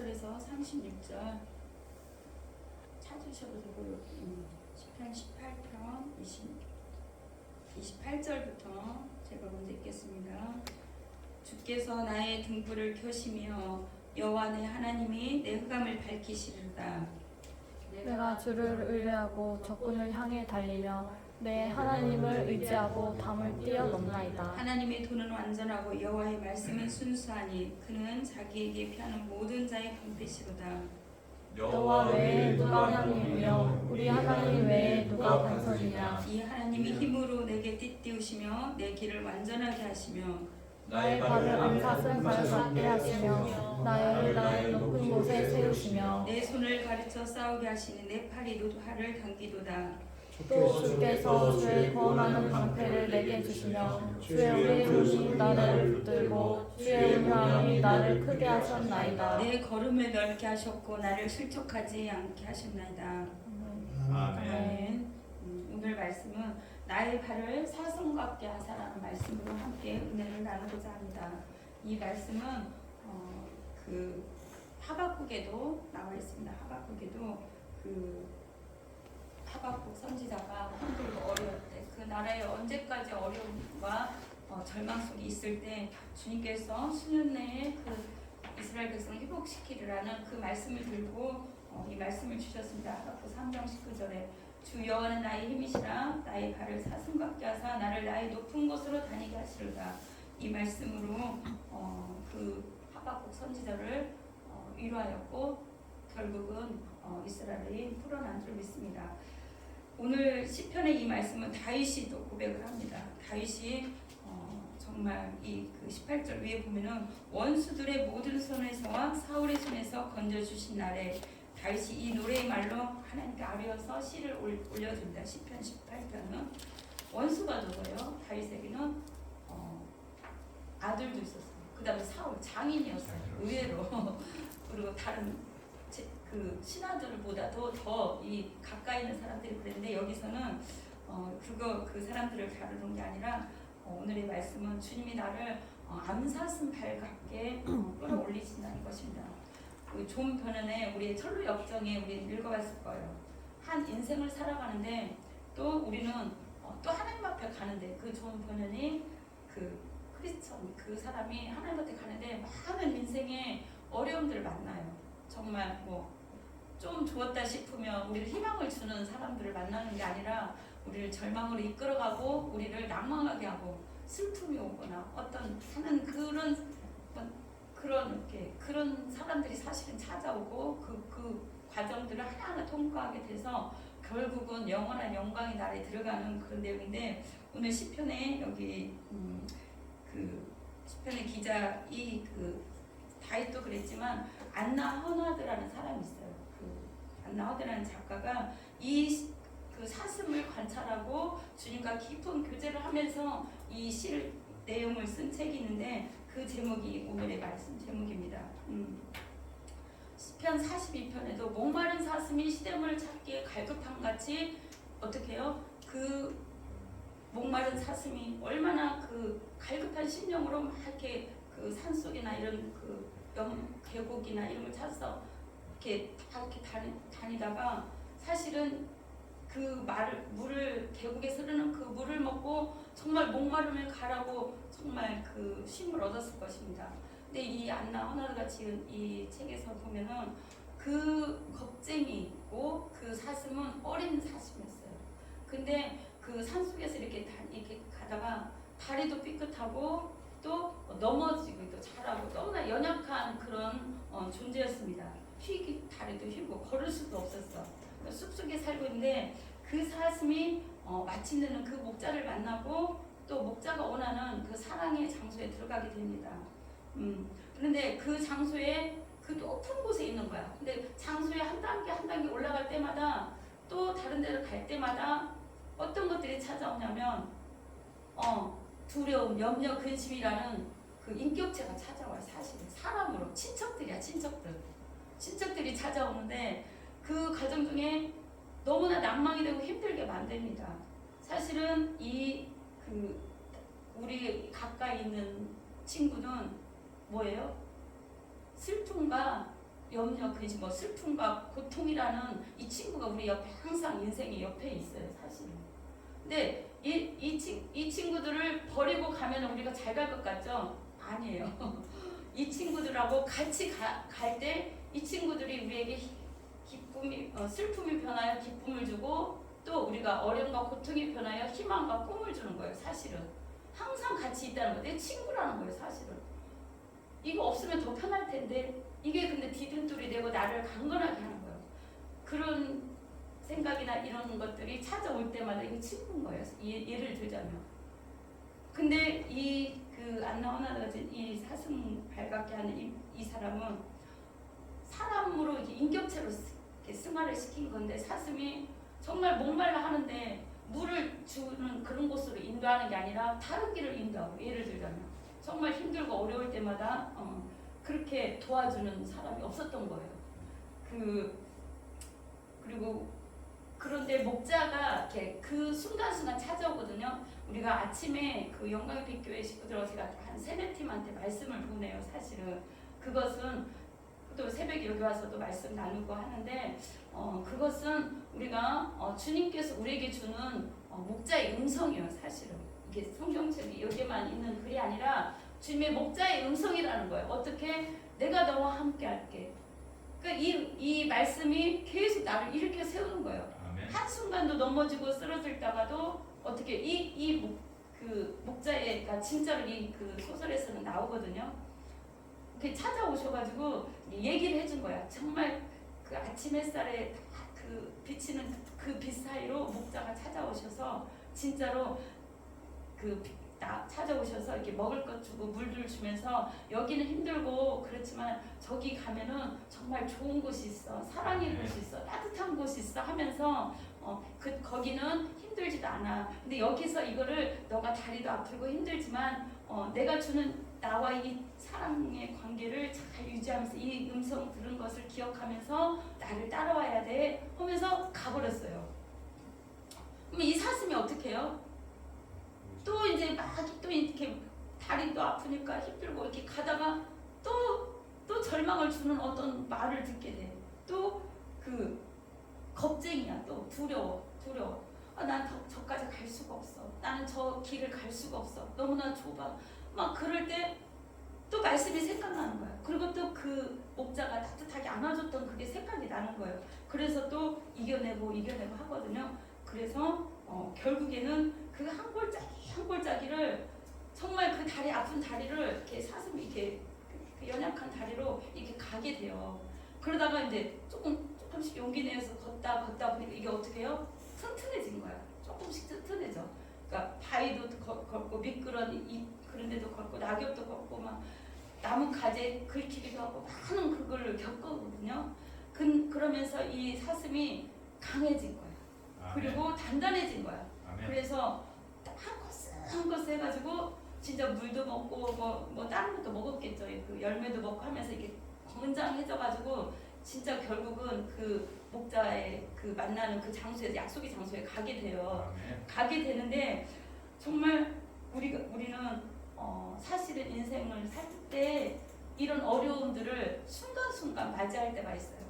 28절에서 36절 찾으셔도 되고 시편 18편 28절부터 제가 먼저 읽겠습니다. 주께서 나의 등불을 켜시며 여호와 내 하나님이 내 흑암을 밝히시리로다. 내가 주를 의뢰하고 적군을 향해 달리며 내 하나님을 의지하고 담을 뛰어넘나이다. 하나님의 도는 완전하고 여호와의 말씀은 순수하니 그는 자기에게 피하는 모든 자의 방패시로다. 여호와 외에 누가 하나님이며 우리 하나님 외에 누가 반석이냐. 이 하나님이 힘으로 내게 띠띠우시며 내 길을 완전하게 하시며 나의 발을 암사슴 발 같게 하시며 나의 높은 곳에 세우시며 내 손을 가르쳐 싸우게 하시니 내 팔이 노도하를 당기도다. 또 주께서 주의 구원하는 방패를 내게 주시며 주의 손이 나를 붙들고 주의 은혜함이 나를 크게 하셨나이다. 내 걸음을 넓게 하셨고 나를 실족하지 않게 하셨나이다. 아멘. 오늘 말씀은 나의 발을 사슴 같게 하사라는 말씀으로 함께 은혜를 나누고자 합니다. 이 말씀은 그 하박국에도 나와 있습니다. 하박국에도 하박국 선지자가 힘들고 어려울 때 그 나라에 언제까지 어려움과 절망 속에 있을 때 주님께서 수년 내에 그 이스라엘 백성을 회복시키리라는 그 말씀을 들고 이 말씀을 주셨습니다. 하박국 3장 19절에 주 여호와는 나의 힘이시라 나의 발을 사슴 같게 하사 나를 나의 높은 곳으로 다니게 하시리라. 이 말씀으로 그 하박국 선지자를 위로하였고 결국은 이스라엘이 풀어난 줄 믿습니다. 오늘 시편의 이 말씀은 다윗이 또 고백을 합니다. 다윗이 정말 이 그 18절 위에 보면은 원수들의 모든 손에서와 사울의 손에서 건져주신 날에 다윗이 이 노래의 말로 하나님께 아뢰어서 시를 올려줍니다. 시편 18편은 원수가 누구예요? 다윗에게는 아들도 있었어요. 그 다음에 사울 장인이었어요. 의외로 그리고 다른 그 신하들보다도 더 이 가까이 있는 사람들이 그랬는데 여기서는 그 사람들을 다루는 게 아니라 오늘의 말씀은 주님이 나를 암사슴 발 같게 끌어올리신다는 것입니다. 그 존 버넌의 우리의 철로 역정에 우리 읽어봤을 거예요. 한 인생을 살아가는데 또 우리는 또 하나님 앞에 가는데 그 존 버넌이 그 크리스천 그 사람이 하나님 앞에 가는데 많은 인생의 어려움들을 만나요. 정말 좀 좋았다 싶으면 우리를 희망을 주는 사람들을 만나는 게 아니라 우리를 절망으로 이끌어가고 우리를 낭망하게 하고 슬픔이 오거나 어떤 하는 그런 사람들이 사실은 찾아오고 그 과정들을 하나하나 통과하게 돼서 결국은 영원한 영광의 날에 들어가는 그런 내용인데 오늘 시편에 여기 그 시편의 기자 그 다윗도 그랬지만 안나 허나드라는 사람이 있어요. 그 안나 허나드라는 작가가 그 사슴을 관찰하고 주님과 깊은 교제를 하면서 이 시 내용을 쓴 책이 있는데 그 제목이 오늘의 말씀 제목입니다. 시편 42편에도 목마른 사슴이 시냇물을 찾기에 갈급함같이 어떻게 해요? 그 목마른 사슴이 얼마나 그 갈급한 심령으로 막 이렇게 그 산속이나 이런 그 계곡이나 이런 걸 찾아서 이렇게 다니다가 사실은 그 물을 계곡에서 흐르는 그 물을 먹고 정말 목마름을 가라고 정말 그 쉼을 얻었을 것입니다. 근데 이 안나 허나드가 지은 이 책에서 보면은 그 겁쟁이고 그 사슴은 어린 사슴이었어요. 근데 그 산속에서 이렇게 가다가 다리도 삐끗하고 또 넘어지고 또 자라고 너무나 연약한 그런 존재였습니다. 다리도 휘고 걸을 수도 없었어. 숲속에 살고 있는데 그 사슴이 마침내는 그 목자를 만나고 또 목자가 원하는 그 사랑의 장소에 들어가게 됩니다. 그런데 그 장소에 그 높은 곳에 있는 거야. 근데 장소에 한 단계 올라갈 때마다 또 다른 데를 갈 때마다 어떤 것들이 찾아오냐면 두려움, 염려, 근심이라는 그 인격체가 찾아와요. 사실은 사람으로 친척들이 찾아오는데 그 과정 중에 너무나 낭망이 되고 힘들게 만듭니다. 사실은 우리 가까이 있는 친구는 뭐예요? 슬픔과 염려, 그지 뭐 슬픔과 고통이라는 이 친구가 우리 옆에 항상 인생의 옆에 있어요, 사실은. 근데 이 친구들을 버리고 가면 우리가 잘 갈 것 같죠? 아니에요. 이 친구들하고 같이 갈 때 이 친구들이 우리에게 기쁨이 슬픔이 변하여 기쁨을 주고 또 우리가 어려움과 고통이 변하여 희망과 꿈을 주는 거예요, 사실은. 항상 같이 있다는 거예요. 내 친구라는 거예요, 사실은. 이거 없으면 더 편할 텐데 이게 근데 디딤돌이 되고 나를 강건하게 하는 거예요. 그런 생각이나 이런 것들이 찾아올 때마다 이게 친구인 거예요. 예를 들자면. 근데 그 안나 호나가진 이 사슴 발갛게 하는 이 사람은 사람으로 이렇게 인격체로 이렇게 승화를 시킨 건데 사슴이 정말 목말라 하는데 물을 주는 그런 곳으로 인도하는 게 아니라 다른 길을 인도하고 예를 들자면 정말 힘들고 어려울 때마다 그렇게 도와주는 사람이 없었던 거예요. 그리고 그런데 목자가 이렇게 그 순간순간 찾아오거든요. 우리가 아침에 그 영광의 빛교회 식구들하고 제가 한 3-4팀한테 말씀을 보내요. 사실은 그것은 또 새벽에 여기 와서도 말씀 나누고 하는데 그것은 우리가 주님께서 우리에게 주는 목자의 음성이에요. 사실은 이게 성경책이 여기에만 있는 글이 아니라 주님의 목자의 음성이라는 거예요. 어떻게 내가 너와 함께 할게. 그러니까 이 말씀이 계속 나를 일으켜 세우는 거예요. 아멘. 한순간도 넘어지고 쓰러질 다가도 어떻게 그 목자가 진짜로 그 소설에서는 나오거든요. 이렇게 찾아오셔가지고 얘기를 해준 거야. 정말 그 아침 햇살에 그 비치는 그 빛 사이로 목자가 찾아오셔서 진짜로 찾아오셔서 이렇게 먹을 것 주고 물들 주면서 여기는 힘들고 그렇지만 저기 가면은 정말 좋은 곳이 있어, 사랑의 곳이 있어, 따뜻한 곳이 있어 하면서 거기는 힘들지도 않아. 근데 여기서 이거를 너가 다리도 아프고 힘들지만 내가 주는 나와 이 사랑의 관계를 잘 유지하면서 이 음성 들은 것을 기억하면서 나를 따라와야 돼 하면서 가버렸어요. 그럼 이 사슴이 어떻게 해요? 또 이제 막 또 이렇게 다리도 아프니까 힘들고 이렇게 가다가 또 절망을 주는 어떤 말을 듣게 돼. 또 그 겁쟁이야. 또 두려워. 난 저까지 갈 수가 없어. 나는 저 길을 갈 수가 없어. 너무나 좁아. 막 그럴 때 또 말씀이 생각나는 거야. 그리고 또 그 목자가 따뜻하게 안아줬던 그게 생각이 나는 거예요. 그래서 또 이겨내고 하거든요. 그래서 결국에는 그 한 골짜기를 정말 그 다리 아픈 다리를 이렇게 사슴이 이렇게 그 연약한 다리로 이렇게 가게 돼요. 그러다가 이제 조금씩 용기 내서 걷다 보니까 이게 어떻게 해요? 튼튼해진 거야. 조금씩 튼튼해져. 그러니까 바위도 걷고 미끄러운 그런 데도 걷고 낙엽도 걷고 막 나무 가지에 긁히기도 하고 많은 그걸 겪거든요. 그러면서 이 사슴이 강해진 거야. 그리고 단단해진 거야. 아멘. 그래서 한 코스 해가지고 진짜 물도 먹고 뭐 다른 것도 먹었겠죠. 그 열매도 먹고 하면서 이게 건장해져가지고 진짜 결국은 그 목자의 그 만나는 그 장소에 약속의 장소에 가게 돼요. 아멘. 가게 되는데 정말 우리는 사실은 인생을 살 때 이런 어려움들을 순간순간 맞이할 때가 있어요.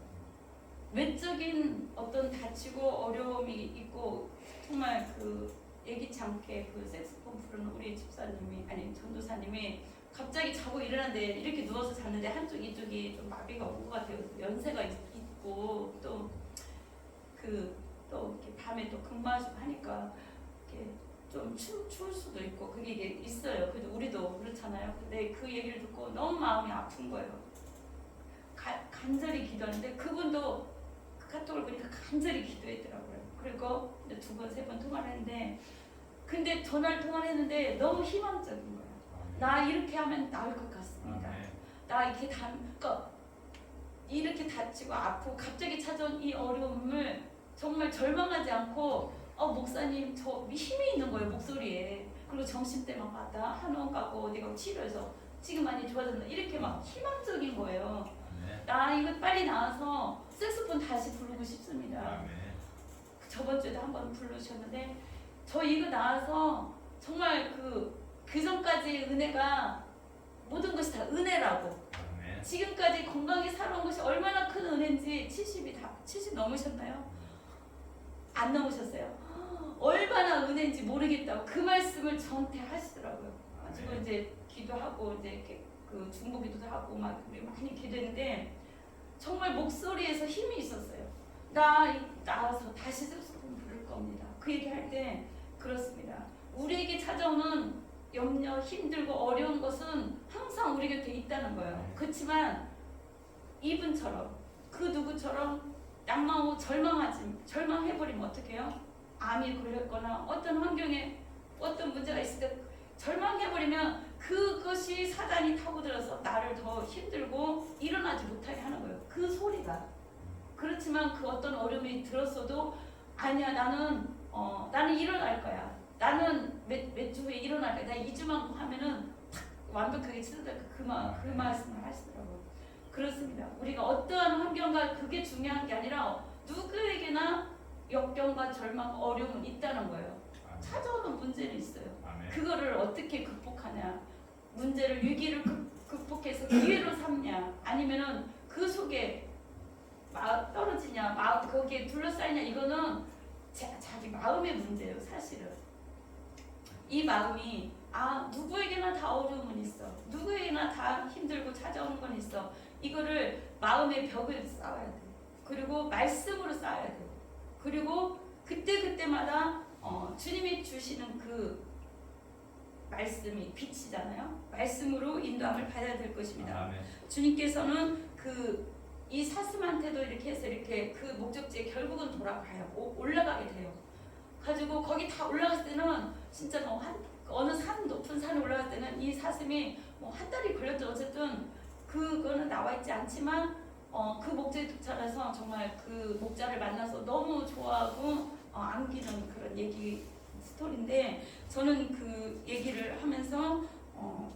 외적인 어떤 다치고 어려움이 있고 정말 그 예기치 않게 그 색소폰 부르는 우리 전도사님이 갑자기 자고 일어났는데 이렇게 누워서 잤는데 이쪽이 좀 마비가 온 것 같아요. 연세가 있고 또 이렇게 밤에 또 근무하시고 하니까 이렇게 좀 추울 수도 있고 그게 있어요. 그래도 우리도 그렇잖아요. 근데 그 얘기를 듣고 너무 마음이 아픈 거예요. 간절히 기도하는데 그분도 그 카톡을 보니까 간절히 기도했더라고요. 그리고 2번, 3번 통화를 했는데 근데 전화를 통화했는데 너무 희망적인 거예요. 나 이렇게 하면 나을 것 같습니다. 나 그러니까 이렇게 다치고 아프고 갑자기 찾아온 이 어려움을 정말 절망하지 않고 목사님 저 힘이 있는 거예요 목소리에. 그리고 점심 때만 봤다 한원 가고 어디 가고 치료해서 지금 많이 좋아졌나 이렇게 막 희망적인 거예요. 나 이거 빨리 나와서 색소폰 다시 부르고 싶습니다. 저번 주에도 한번 부르셨는데 저 이거 나와서 정말 그 전까지 은혜가 모든 것이 다 은혜라고 지금까지 건강히 살아온 것이 얼마나 혹시 70 넘으셨나요? 안 넘으셨어요? 얼마나 은혜인지 모르겠다고 그 말씀을 저한테 하시더라고요. 가지고 이제 기도하고 이제 이렇게 그 중보기도도 하고 막 우리 많이 기도했는데 정말 목소리에서 힘이 있었어요. 나와서 다시 소금 부를 겁니다. 그 얘기할 때 그렇습니다. 우리에게 찾아오는 염려, 힘들고 어려운 것은 항상 우리 곁에 있다는 거예요. 그렇지만 이분처럼 그 누구처럼 낙망하고 절망해버리면 어떡해요? 암이 걸렸거나 어떤 환경에 어떤 문제가 있을 때 절망해버리면 그것이 사단이 타고들어서 나를 더 힘들고 일어나지 못하게 하는 거예요. 그 소리가. 그렇지만 그 어떤 어려움이 들었어도 아니야, 나는 일어날 거야. 나는 몇 주 후에 일어날 거야. 나 2주만 하면은 탁 완벽하게 치닫을 그 말씀을 하시더라고요. 그렇습니다. 우리가 어떠한 환경과 그게 중요한 게 아니라 누구에게나 역경과 절망, 어려움은 있다는 거예요. 찾아오는 문제는 있어요. 그거를 어떻게 극복하냐, 문제를 위기를 극복해서 기회로 삼냐, 아니면은 그 속에 떨어지냐, 거기에 둘러싸이냐, 이거는 자기 마음의 문제예요. 사실은 이 마음이 누구에게나 다 어려움은 있어, 누구에게나 다 힘들고 찾아오는 건 있어. 이거를 마음의 벽을 쌓아야 돼. 그리고 말씀으로 쌓아야 돼. 그리고 그때마다 주님이 주시는 그 말씀이 빛이잖아요. 말씀으로 인도함을 받아야 될 것입니다. 아멘. 주님께서는 이 사슴한테도 이렇게 해서 이렇게 그 목적지에 결국은 돌아가요. 올라가게 돼요. 가지고 거기 다 올라갔을 때는 진짜 어느 높은 산에 올라갈 때는 이 사슴이 한 달이 걸렸죠. 어쨌든 그거는 나와 있지 않지만 그 목적에 도착해서 정말 그 목자를 만나서 너무 좋아하고 안기는 그런 얘기 스토리인데, 저는 그 얘기를 하면서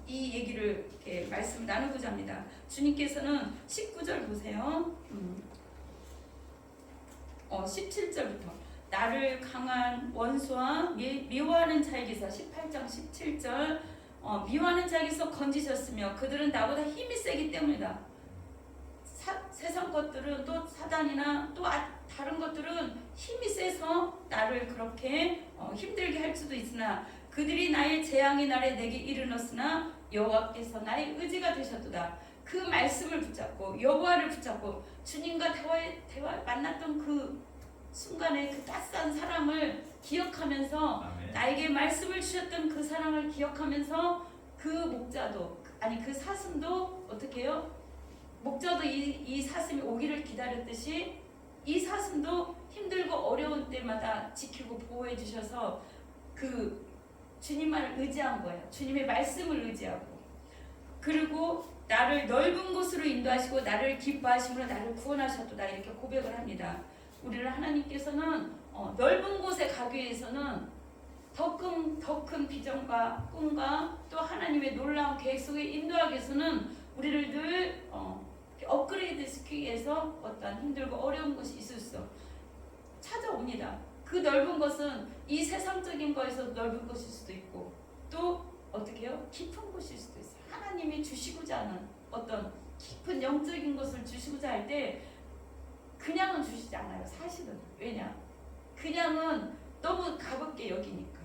이 얘기를 이렇게 말씀 나누고자 합니다. 주님께서는 19절 보세요. 17절부터 나를 강한 원수와 미워하는 자에게서 18장 17절 미워하는 자에게서 건지셨으며 그들은 나보다 힘이 세기 때문이다. 세상 것들은 또 사단이나 또 다른 것들은 힘이 세서 나를 그렇게 힘들게 할 수도 있으나 그들이 나의 재앙의 날에 내게 이르렀으나 여호와께서 나의 의지가 되셨도다. 그 말씀을 붙잡고 여호와를 붙잡고 주님과 만났던 그 순간에 그 따스한 사랑을 기억하면서 아멘. 나에게 말씀을 주셨던 그 사랑을 기억하면서 그 사슴도 어떻게 해요? 목자도 이 사슴이 오기를 기다렸듯이 이 사슴도 힘들고 어려운 때마다 지키고 보호해 주셔서 그 주님만을 의지한 거예요. 주님의 말씀을 의지하고, 그리고 나를 넓은 곳으로 인도하시고 나를 기뻐하심으로 나를 구원하셨도다, 이렇게 고백을 합니다. 우리를 하나님께서는 넓은 곳에 가기 위해서는 더 큰 비전과 꿈과 또 하나님의 놀라운 계획 속에 인도하기 위해서는 우리를 늘 업그레이드 시키기 위해서 어떤 힘들고 어려운 것이 있을 수 찾아옵니다. 그 넓은 것은 이 세상적인 거에서 넓은 것일 수도 있고 또 어떻게 해요? 깊은 곳일 수도 있어요. 하나님이 주시고자 하는 어떤 깊은 영적인 것을 주시고자 할 때 그냥은 주시지 않아요. 사실은. 왜냐? 그냥은 너무 가볍게 여기니까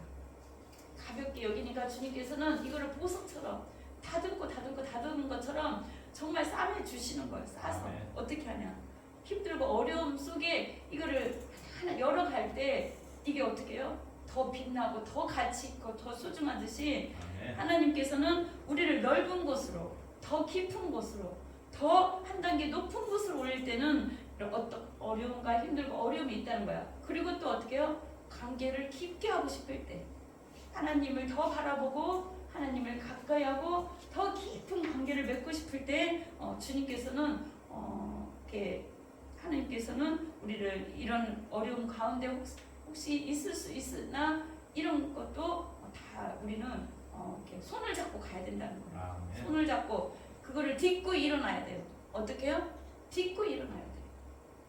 주님께서는 이거를 보석처럼 다듬는 것처럼 정말 싸매 주시는 거예요. 싸서. 네. 어떻게 하냐? 힘들고 어려움 속에 이거를 하나 열어갈 때 이게 어떻게 해요? 더 빛나고 더 가치 있고 더 소중하듯이 하나님께서는 우리를 넓은 곳으로, 더 깊은 곳으로, 더 한 단계 높은 곳으로 올릴 때는 어떤 어려움과 힘들고 어려움이 있다는 거야. 그리고 또 어떻게 해요? 관계를 깊게 하고 싶을 때, 하나님을 더 바라보고 하나님을 가까이 하고 더 깊은 관계를 맺고 싶을 때 주님께서는 하나님께서는 우리를 이런 어려움 가운데 혹시 있을 수 있으나 이런 것도 다 우리는 이렇게 손을 잡고 가야 된다는 거예요. 손을 잡고 그거를 딛고 일어나야 돼요. 어떻게 해요? 딛고 일어나야 돼요.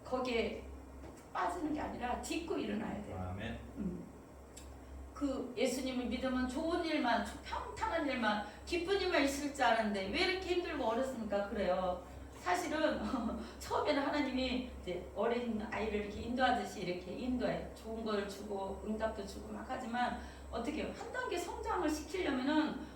거기에 빠지는 게 아니라 딛고 일어나야 돼요. 그 예수님을 믿으면 좋은 일만, 평탄한 일만, 기쁜 일만 있을 줄 알았는데 왜 이렇게 힘들고 어렵습니까? 그래요. 사실은 처음에는 하나님이 이제 어린 아이를 이렇게 인도하듯이 이렇게 인도해 좋은 걸 주고 응답도 주고 막 하지만 어떻게 해요? 한 단계 성장을 시키려면은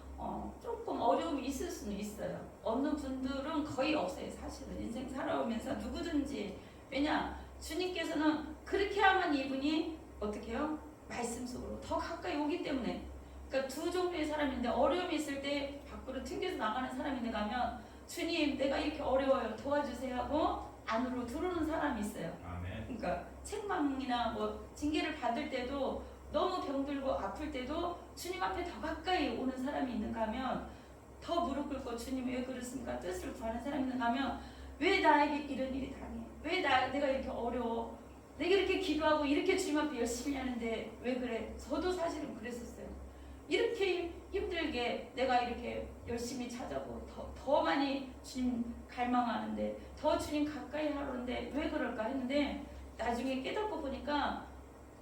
조금 어려움이 있을 수는 있어요. 없는 분들은 거의 없어요. 사실은 인생 살아오면서 누구든지 왜냐 주님께서는 그렇게 하면 이분이 어떻게 해요? 말씀 속으로 더 가까이 오기 때문에. 그러니까 두 종류의 사람인데 어려움이 있을 때 밖으로 튕겨서 나가는 사람인데 가면 주님 내가 이렇게 어려워요 도와주세요 하고 안으로 들어오는 사람이 있어요. 아멘. 그러니까 책망이나 뭐 징계를 받을 때도 너무 병들고 아플 때도 주님 앞에 더 가까이 오는 사람이 있는가 하면 더 무릎 꿇고 주님 왜 그렇습니까? 뜻을 구하는 사람이 있는가 하면 왜 나에게 이런 일이 당해? 왜 내가 이렇게 어려워? 내가 이렇게 기도하고 이렇게 주님 앞에 열심히 하는데 왜 그래? 저도 사실은 그랬었어요. 이렇게 힘들게 내가 이렇게 열심히 찾아보고 더 많이 주님 갈망하는데 더 주님 가까이 하려는데 왜 그럴까 했는데 나중에 깨닫고 보니까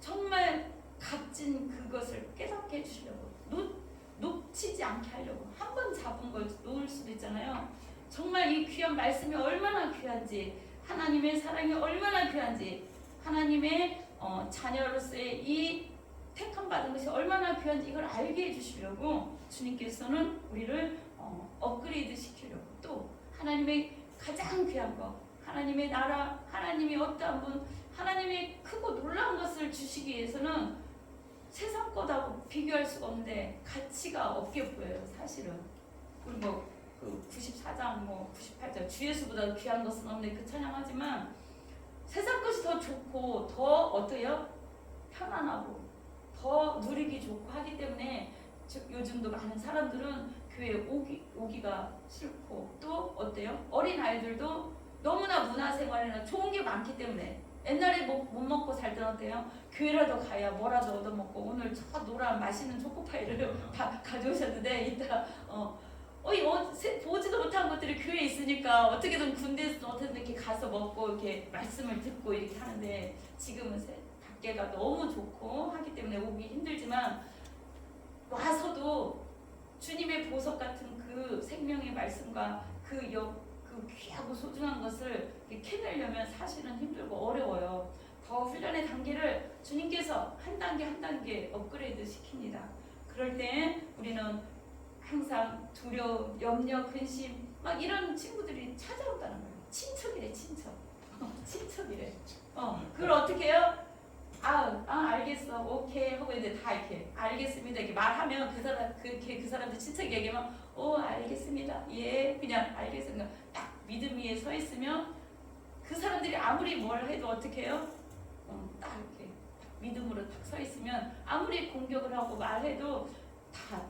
정말 값진 그것을 깨닫게 해주시려고 놓치지 않게 하려고 한 번 잡은 걸 놓을 수도 있잖아요. 정말 이 귀한 말씀이 얼마나 귀한지 하나님의 사랑이 얼마나 귀한지 하나님의 자녀로서의 이 택함 받은 것이 얼마나 귀한지 이걸 알게 해주시려고 주님께서는 우리를 업그레이드 시키려고 또 하나님의 가장 귀한 것 하나님의 나라 하나님이 어떠한 분 하나님의 크고 놀라운 것을 주시기 위해서는 세상 것하고 비교할 수가 없는데 가치가 없게 보여요. 사실은 그리고 그 94장 98장 주 예수보다 귀한 것은 없네 그 찬양하지만 세상 것이 더 좋고 더 어때요? 편안하고 더 누리기 좋고 하기 때문에 요즘도 많은 사람들은 교회에 오기가 싫고 또 어때요? 어린 아이들도 너무나 문화생활이나 좋은 게 많기 때문에 옛날에 못 먹고 살 때는 어때요? 교회라도 가야 뭐라도 얻어먹고 오늘 저 노란 맛있는 초코파이를 다 가져오셨는데 이따 보지도 못한 것들이 교회에 있으니까 어떻게든 군대에서 어떻게든 이렇게 가서 먹고 이렇게 말씀을 듣고 이렇게 하는데 지금은 밖에가 너무 좋고 하기 때문에 오기 힘들지만 와서도 주님의 보석 같은 그 생명의 말씀과 그 귀하고 소중한 것을 캐내려면 사실은 힘들고 어려워요. 더 훈련의 단계를 주님께서 한 단계 한 단계 업그레이드 시킵니다. 그럴 때 우리는 항상 두려움, 염려, 근심 막 이런 친구들이 찾아온다는 거예요. 친척이래 친척. 친척이래. 그걸 어떻게 해요? 알겠어 오케이 하고 이제 다 이렇게 알겠습니다 이렇게 말하면 그 사람들 친척이 얘기하면 알겠습니다 예 그냥 알겠습니다 딱 믿음 위에 서 있으면 그 사람들이 아무리 뭘 해도 어떻게 해요? 딱 이렇게 믿음으로 딱 서 있으면 아무리 공격을 하고 말해도 다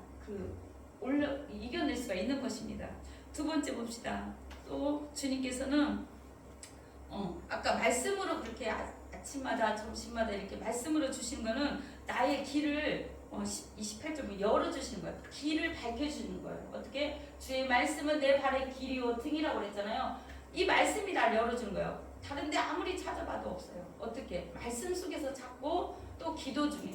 이겨낼 수가 있는 것입니다. 두 번째 봅시다. 또 주님께서는 아까 말씀으로 그렇게 아침마다 점심마다 이렇게 말씀으로 주시는 거는 나의 길을 28절 열어주시는 거예요. 길을 밝혀주시는 거예요. 어떻게? 주의 말씀은 내 발의 길이요 등이라고 그랬잖아요. 이 말씀이 날 열어주는 거예요. 다른데 아무리 찾아봐도 없어요. 어떻게? 말씀 속에서 찾고 또 기도 중에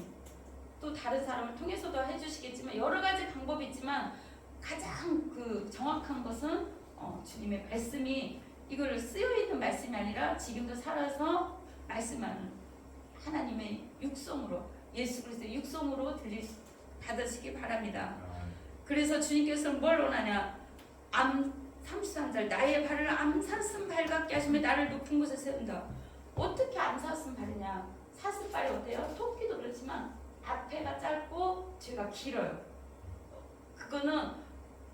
또 다른 사람을 통해서도 해주시겠지만 여러 가지 방법이 있지만 가장 정확한 것은 주님의 말씀이 이걸 쓰여있는 말씀이 아니라 지금도 살아서 말씀하는 하나님의 육성으로 예수 그리스도의 육성으로 받으시기 바랍니다. 그래서 주님께서는 뭘 원하냐? 33절 나의 발을 암사슴 발 같게 하시며 나를 높은 곳에 세운다. 어떻게 암사슴 발이냐? 사슴발이 어때요? 토끼도 그렇지만 앞에가 짧고 뒤가 길어요. 그거는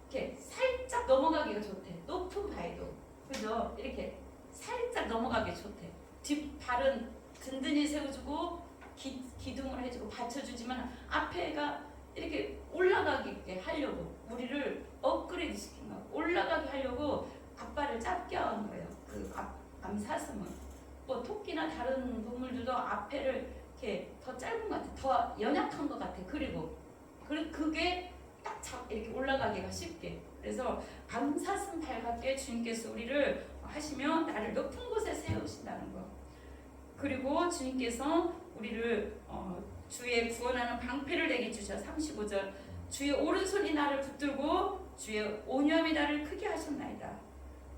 이렇게 살짝 넘어가기가 좋대. 높은 바위도 그죠? 이렇게 살짝 넘어가기 좋대. 뒷발은 든든히 세워주고 기둥을 해주고 받쳐주지만 앞에가 이렇게 올라가게 하려고 우리를 업그레이드 시킨 거야. 올라가게 하려고 앞발을 짧게 하는 거예요. 암사슴은 뭐 토끼나 다른 동물들도 앞에를 이렇게 더 짧은 것 같아. 더 연약한 것 같아. 그리고 그게 딱 이렇게 올라가기가 쉽게. 그래서 암사슴 발같게 주님께서 우리를 하시며 나를 높은 곳에 세우신다는 거. 그리고 주님께서 우리를 주의 구원하는 방패를 내게 주셔. 35절 주의 오른손이 나를 붙들고 주의 온유함이 나를 크게 하셨나이다.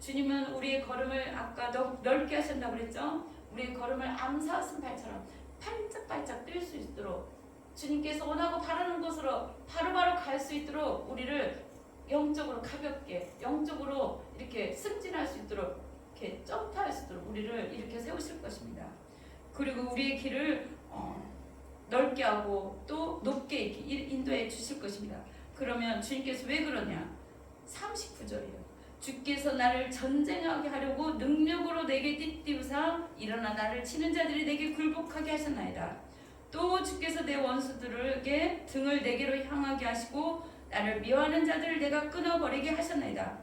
주님은 우리의 걸음을 아까 넓게 하신다고 그랬죠? 우리의 걸음을 암사슴발처럼 반짝반짝 뛸 수 있도록 주님께서 원하고 바라는 곳으로 바로바로 갈 수 있도록 우리를 영적으로 가볍게 영적으로 이렇게 승진할 수 있도록 이렇게 점프할 수 있도록 우리를 이렇게 세우실 것입니다. 그리고 우리의 길을 넓게 하고 또 높게 이렇게 인도해 주실 것입니다. 그러면 주님께서 왜 그러냐? 39절이에요. 주께서 나를 전쟁하게 하려고 능력으로 내게 띠띠우사 일어나 나를 치는 자들이 내게 굴복하게 하셨나이다. 또 주께서 내 원수들에게 등을 내게로 향하게 하시고 나를 미워하는 자들을 내가 끊어버리게 하셨나이다.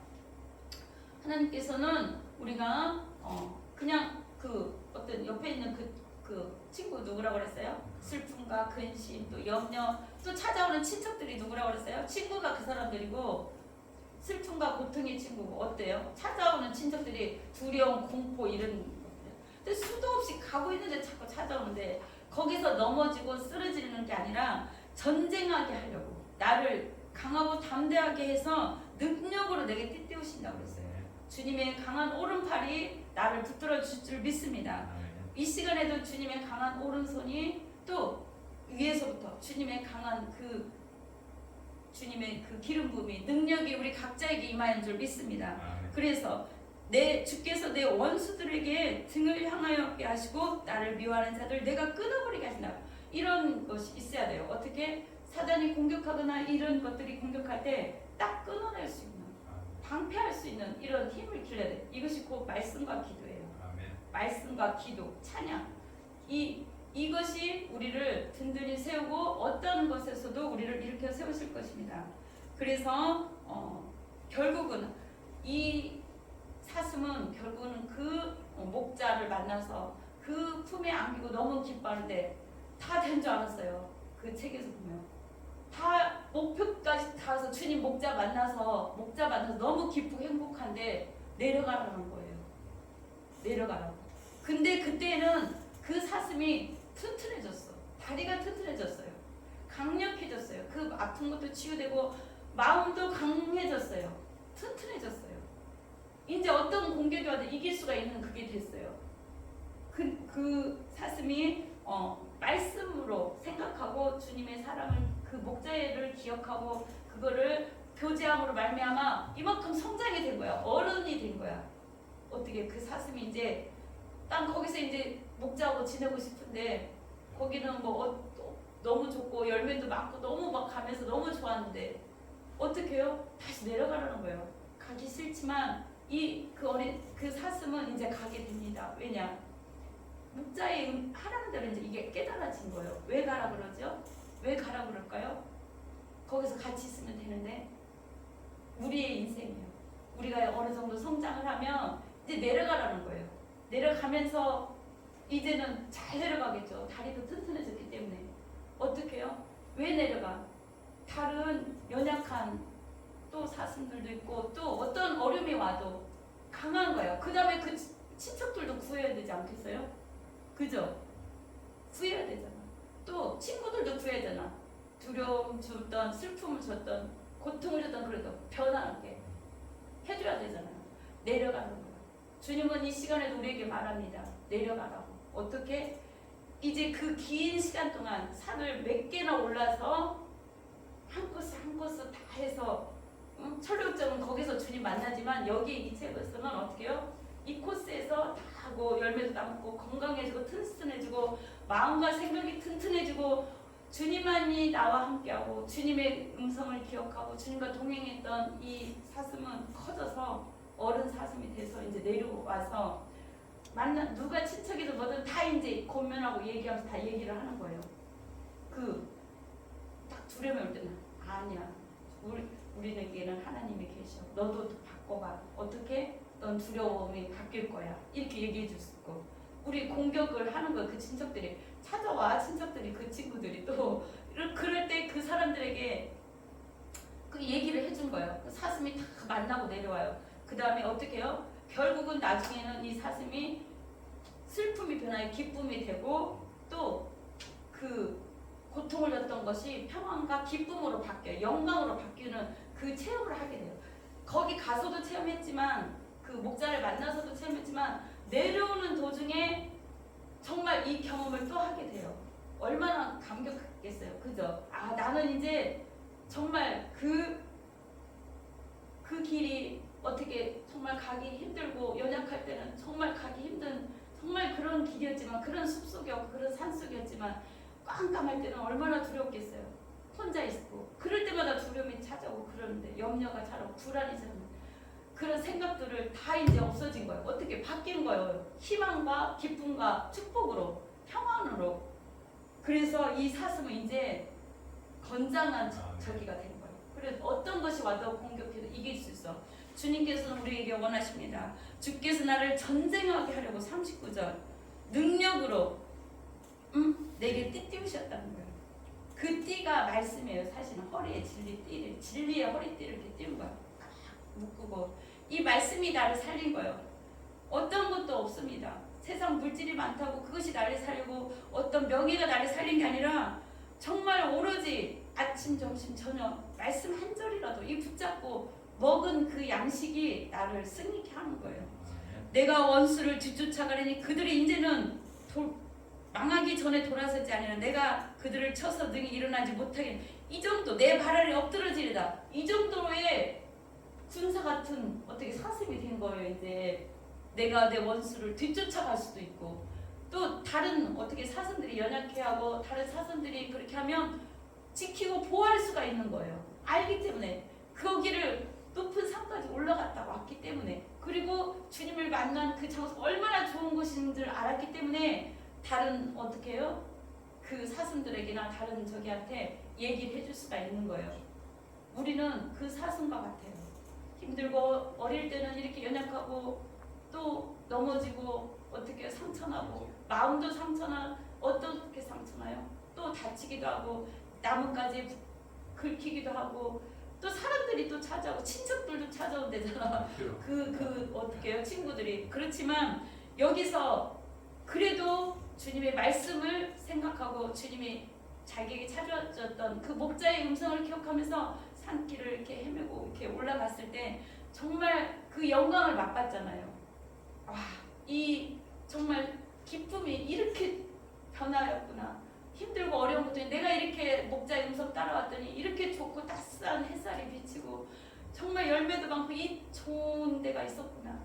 하나님께서는 우리가 그냥 그 어떤 옆에 있는 그 친구 누구라고 그랬어요? 슬픔과 근심 또 염려 또 찾아오는 친척들이 누구라고 그랬어요? 친구가 그 사람들이고 슬픔과 고통의 친구고 어때요? 찾아오는 친척들이 두려움, 공포 이런 것들. 근데 수도 없이 가고 있는데 자꾸 찾아오는데 거기서 넘어지고 쓰러지는 게 아니라 전쟁하게 하려고 나를 강하고 담대하게 해서 능력으로 내게 띠띠우신다고 그랬어요. 주님의 강한 오른팔이 나를 붙들어 줄 줄 믿습니다. 이 시간에도 주님의 강한 오른손이 또 위에서부터 주님의 강한 주님의 그 기름 부음이 능력이 우리 각자에게 임하는 줄 믿습니다. 그래서 주께서 내 원수들에게 등을 향하게 하시고 나를 미워하는 자들 내가 끊어버리게 하신다. 이런 것이 있어야 돼요. 어떻게 사단이 공격하거나 이런 것들이 공격할 때 딱 끊어낼 수 있는 방패할 수 있는 이런 힘을 길러야 돼. 이것이 곧 말씀과 기도예요. 말씀과 기도, 찬양. 이것이 우리를 든든히 세우고 어떤 것에서도 우리를 일으켜 세우실 것입니다. 그래서 결국은 이 사슴은 결국은 그 목자를 만나서 그 품에 안기고 너무 기뻐하는데 다 된 줄 알았어요. 그 책에서 보면 다 목표까지 가서 주님 목자 만나서 너무 기쁘고 행복한데 내려가라는 거예요. 내려가라고. 근데 그때는 그 사슴이 튼튼해졌어. 다리가 튼튼해졌어요. 강력해졌어요. 그 아픈 것도 치유되고 마음도 강해졌어요. 튼튼해졌어요. 이제 어떤 공격이 와도 이길 수가 있는 그게 됐어요. 그 사슴이 말씀으로 생각하고 주님의 사랑을 그 목자를 기억하고 그거를 교제함으로 말미암아 이만큼 성장이 된 거야. 어른이 된 거야. 어떻게 그 사슴이 이제 거기서 이제 목자하고 지내고 싶은데 거기는 너무 좋고 열매도 많고 너무 막 가면서 너무 좋았는데 어떻게 해요? 다시 내려가라는 거예요. 가기 싫지만 그 사슴은 이제 가게 됩니다. 왜냐? 목자의 하라는 대로 이제 이게 깨달아진 거예요. 왜 가라 그러죠? 왜 가라 그럴까요? 거기서 같이 있으면 되는데 우리의 인생이에요. 우리가 어느 정도 성장을 하면 이제 내려가라는 거예요. 내려가면서 이제는 잘 내려가겠죠. 다리도 튼튼해졌기 때문에. 어떻게 해요? 왜 내려가? 다른 연약한 또 사슴들도 있고 또 어떤 어려움이 와도 강한 거예요. 그 다음에 그 친척들도 구해야 되지 않겠어요? 그죠? 구해야 되잖아. 또 친구들도 구해야 되잖아. 두려움 줬던, 슬픔을 줬던, 고통을 줬던 그래도 변화하게 해줘야 되잖아요. 내려가는 거예요. 주님은 이 시간에도 우리에게 말합니다. 내려가라고. 어떻게? 이제 그 긴 시간 동안 산을 몇 개나 올라서 한 코스 한 코스 다 해서 철력점은 거기서 주님 만나지만 여기 이 책에서는 어떻게 해요? 이 코스에서 다 하고 열매도 따먹고 건강해지고 튼튼해지고 마음과 생각이 튼튼해지고 주님만이 나와 함께하고 주님의 음성을 기억하고 주님과 동행했던 이 사슴은 커져서 어른 사슴이 돼서 이제 내려와서 누가 친척이든 뭐든 다 이제 권면하고 얘기하면서 다 얘기를 하는 거예요. 딱 두려움이 올 때는 아니야. 우리에게는 하나님이 계셔. 너도 바꿔봐. 어떻게? 넌 두려움이 바뀔 거야. 이렇게 얘기해 줄 수 있고 우리 공격을 하는 거예요. 그 친척들이 찾아와. 친척들이 그 친구들이 또 그럴 때 그 사람들에게 그 얘기를 해준 거예요. 그 사슴이 다 만나고 내려와요. 그 다음에 어떻게 해요? 결국은 나중에는 이 사슴이 슬픔이 변하여 기쁨이 되고 또 그 고통을 줬던 것이 평안과 기쁨으로 바뀌어요. 영광으로 바뀌는 그 체험을 하게 돼요. 거기 가서도 체험했지만 그 목자를 만나서도 체험했지만 내려오는 도중에 정말 이 경험을 또 하게 돼요. 얼마나 감격했겠어요. 그죠? 아, 나는 이제 정말 그 길이 어떻게 정말 가기 힘들고 연약할 때는 정말 가기 힘든 정말 그런 길이었지만 그런 숲속이었고 그런 산속이었지만 깜깜할 때는 얼마나 두렵겠어요. 혼자 있고 그럴 때마다 두려움이 찾아오고 그러는데 염려가 자라고 불안이 자라고 그런 생각들을 다 이제 없어진 거예요. 어떻게 바뀐 거예요. 희망과 기쁨과 축복으로 평안으로. 그래서 이 사슴은 이제 건장한 저기가 된 거예요. 그래서 어떤 것이 와도 공격해도 이길 수 있어. 주님께서는 우리에게 원하십니다. 주께서 나를 전쟁하게 하려고 39절 능력으로 내게 띠 띄우셨다는 거예요. 그 띠가 말씀이에요. 사실은 허리에 진리의 허리띠를 이렇게 띄운 거예요. 묶고 이 말씀이 나를 살린 거예요. 어떤 것도 없습니다. 세상 물질이 많다고 그것이 나를 살리고 어떤 명예가 나를 살린 게 아니라 정말 오로지 아침, 점심, 저녁 말씀 한 절이라도 이 붙잡고 먹은 그 양식이 나를 승리케 하는 거예요. 내가 원수를 뒤쫓아가려니 그들이 이제는 망하기 전에 돌아서지 아니라 내가 그들을 쳐서 능히 일어나지 못하게 이 정도 내 발 아래 엎드러지리다. 이 정도의 군사 같은 어떻게 사슴이 된 거예요. 이제 내가 내 원수를 뒤쫓아갈 수도 있고 또 다른 어떻게 사슴들이 연약해하고 다른 사슴들이 그렇게 하면 지키고 보호할 수가 있는 거예요. 알기 때문에 거기를 높은 산까지 올라갔다 왔기 때문에 그리고 주님을 만난 그 장소가 얼마나 좋은 곳인 줄 알았기 때문에 다른 어떻게 해요? 그 사슴들에게나 다른 저기한테 얘기를 해줄 수가 있는 거예요. 우리는 그 사슴과 같아요. 힘들고 어릴 때는 이렇게 연약하고 또 넘어지고 어떻게 상처나고 마음도 상처나 어떻게 상처나요? 또 다치기도 하고 나뭇가지에 긁히기도 하고 또 사람들이 또 찾아오고 친척들도 찾아온대잖아. 그 어떻게 해요? 친구들이. 그렇지만 여기서 그래도 주님의 말씀을 생각하고 주님이 자기에게 찾아줬던 그 목자의 음성을 기억하면서 산길을 이렇게 헤매고 이렇게 올라갔을 때 정말 그 영광을 맛봤잖아요. 와, 이 정말 기쁨이 이렇게 변화였구나. 힘들고 어려운 것들이 내가 이렇게 목자의 음성 따라왔더니 이렇게 좋고 따스한 햇살이 비치고 정말 열매도 많고 이 좋은 데가 있었구나.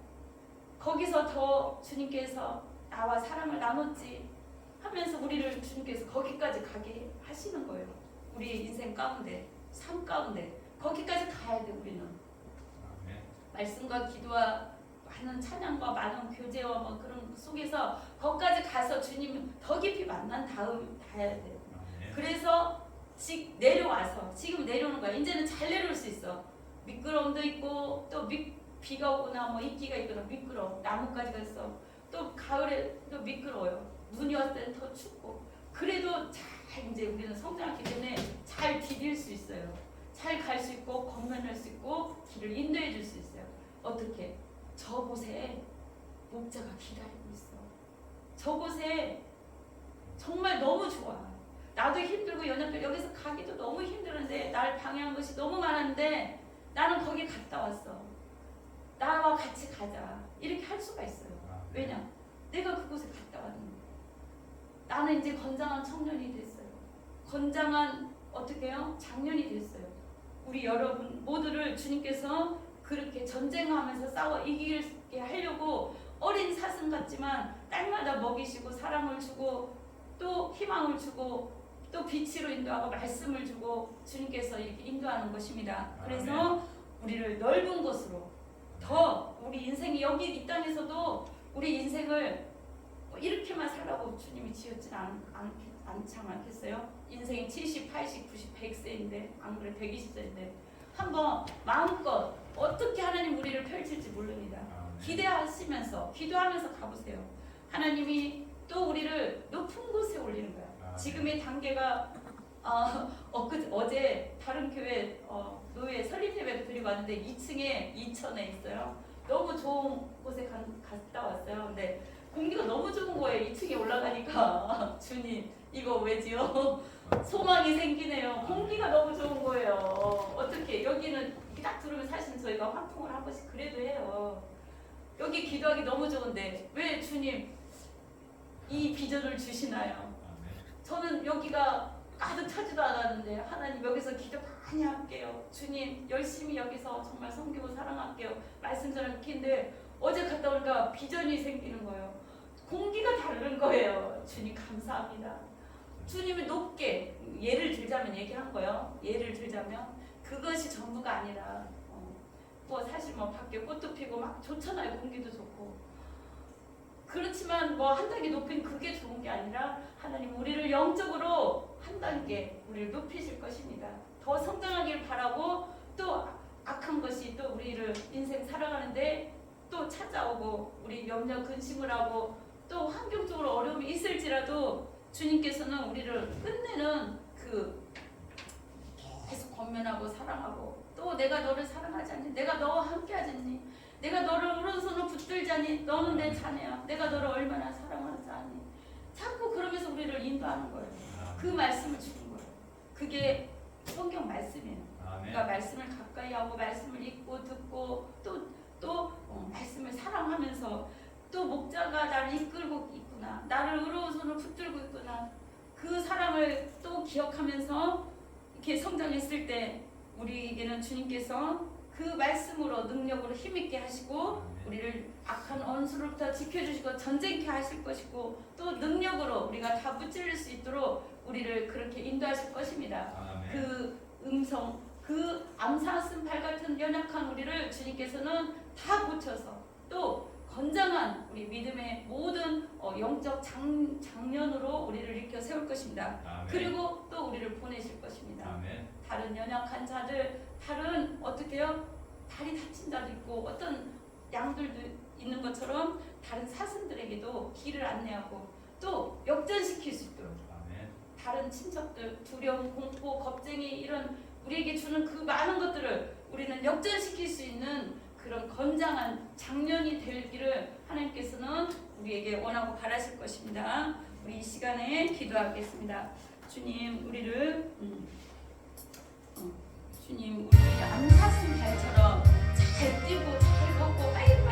거기서 더 주님께서 나와 사랑을 나눴지 하면서 우리를 주님께서 거기까지 가게 하시는 거예요. 우리 인생 가운데 삶 가운데 거기까지 가야 돼. 우리는 말씀과 기도와 많은 찬양과 많은 교제와 뭐 그런 속에서 거기까지 가서 주님 더 깊이 만난 다음 가야 돼요. 그래서 내려와서 지금 내려오는 거야. 이제는 잘 내려올 수 있어. 미끄럼도 있고 또 비가 오거나 뭐 이끼가 있거나 미끄러워. 나뭇가지가 있어. 또 가을에 또 미끄러워요. 눈이 왔을 때는 더 춥고. 그래도 잘 이제 우리는 성장했기 때문에 잘 디딜 수 있어요. 잘 갈 수 있고 건너낼 수 있고 길을 인도해 줄 수 있어요. 어떻게? 저곳에 목자가 기다리고 있어. 저곳에 정말 너무 좋아. 나도 힘들고 연약해 여기서 가기도 너무 힘들었는데 날 방해한 것이 너무 많았는데 나는 거기 갔다 왔어. 나와 같이 가자. 이렇게 할 수가 있어요. 왜냐? 내가 그곳에 갔다 왔는데 나는 이제 건장한 청년이 됐어요. 건장한 어떻게 해요? 장년이 됐어요. 우리 여러분 모두를 주님께서 그렇게 전쟁하면서 싸워 이기게 하려고 어린 사슴 같지만 딸마다 먹이시고 사랑을 주고 또 희망을 주고 또 빛으로 인도하고 말씀을 주고 주님께서 이렇게 인도하는 것입니다. 그래서 우리를 넓은 곳으로 더 우리 인생이 여기 이 땅에서도 우리 인생을 이렇게만 살라고 주님이 지었진 않지 않겠어요? 인생이 70, 80, 90, 100세인데 안 그래 120세인데 한번 마음껏 어떻게 하나님 우리를 펼칠지 모릅니다. 기대하시면서 기도하면서 가보세요. 하나님이 또 우리를 높은 곳에 올리는 거야. 지금의 단계가 어제 다른 교회 노예 설립 예배를 드리고 왔는데 2층에 2천에 있어요. 너무 좋은 곳에 갔다 왔어요. 근데 공기가 너무 좋은 거예요. 2층에 올라가니까 주님 이거 왜지요? 소망이 생기네요. 공기가 너무 좋은 거예요. 어떻게 여기는 딱 들으면 사실 저희가 환풍을 한 번씩 그래도 해요. 여기 기도하기 너무 좋은데 왜 주님 이 비전을 주시나요? 저는 여기가 가득 차지도 않았는데 하나님 여기서 기도 많이 할게요. 주님 열심히 여기서 정말 섬기고 사랑할게요. 말씀 전하는데 어제 갔다 오니까 비전이 생기는 거예요. 공기가 다른 거예요. 주님 감사합니다. 주님이 높게 예를 들자면 얘기한 거예요. 예를 들자면 그것이 전부가 아니라 뭐 사실 뭐 밖에 꽃도 피고 막 좋잖아요. 공기도 좋고. 그렇지만 뭐 한 단계 높인 그게 좋은 게 아니라 하나님 우리를 영적으로 한 단계 우리를 높이실 것입니다. 더 성장하길 바라고 또 악한 것이 또 우리를 인생 살아가는데 또 찾아오고 우리 염려 근심을 하고 또 환경적으로 어려움이 있을지라도 주님께서는 우리를 끝내는 그 계속 권면하고 사랑하고 또 내가 너를 사랑하지 않니? 내가 너와 함께하지 않니? 내가 너를 오른손으로 붙들지 않니? 너는 내 자녀야. 내가 너를 얼마나 사랑하지 않니? 자꾸 그러면서 우리를 인도하는 거예요. 그 말씀을 주는 거예요. 그게 성경 말씀이에요. 그러니까 말씀을 가까이 하고 말씀을 읽고 듣고 또 말씀을 사랑하면서 또 목자가 나를 이끌고 있구나. 나를 의로운 붙들고 있구나. 그 사랑을 또 기억하면서 이렇게 성장했을 때 우리에게는 주님께서 그 말씀으로 능력으로 힘있게 하시고 우리를 악한 원수로부터 지켜주시고 전쟁케 하실 것이고 또 능력으로 우리가 다 무찔릴 수 있도록 우리를 그렇게 인도하실 것입니다. 그 음성, 그 암사슴 발 같은 연약한 우리를 주님께서는 다 고쳐서 또 건장한 우리 믿음의 모든 영적 장년으로 우리를 일으켜 세울 것입니다. 그리고 또 우리를 보내실 것입니다. 다른 연약한 자들, 다른 어떻게요? 다리 다친 자도 있고 어떤 양들도 있는 것처럼 다른 사슴들에게도 길을 안내하고 또 역전시킬 수 있도록 다른 친척들, 두려움, 공포, 겁쟁이 이런 우리에게 주는 그 많은 것들을 우리는 역전시킬 수 있는 그런 건장한 장년이 되기를 하나님께서는 우리에게 원하고 바라실 것입니다. 우리 이 시간에 기도하겠습니다. 주님 우리를 주님 우리 암사슴 발처럼 잘 뛰고 잘 걷고 빨리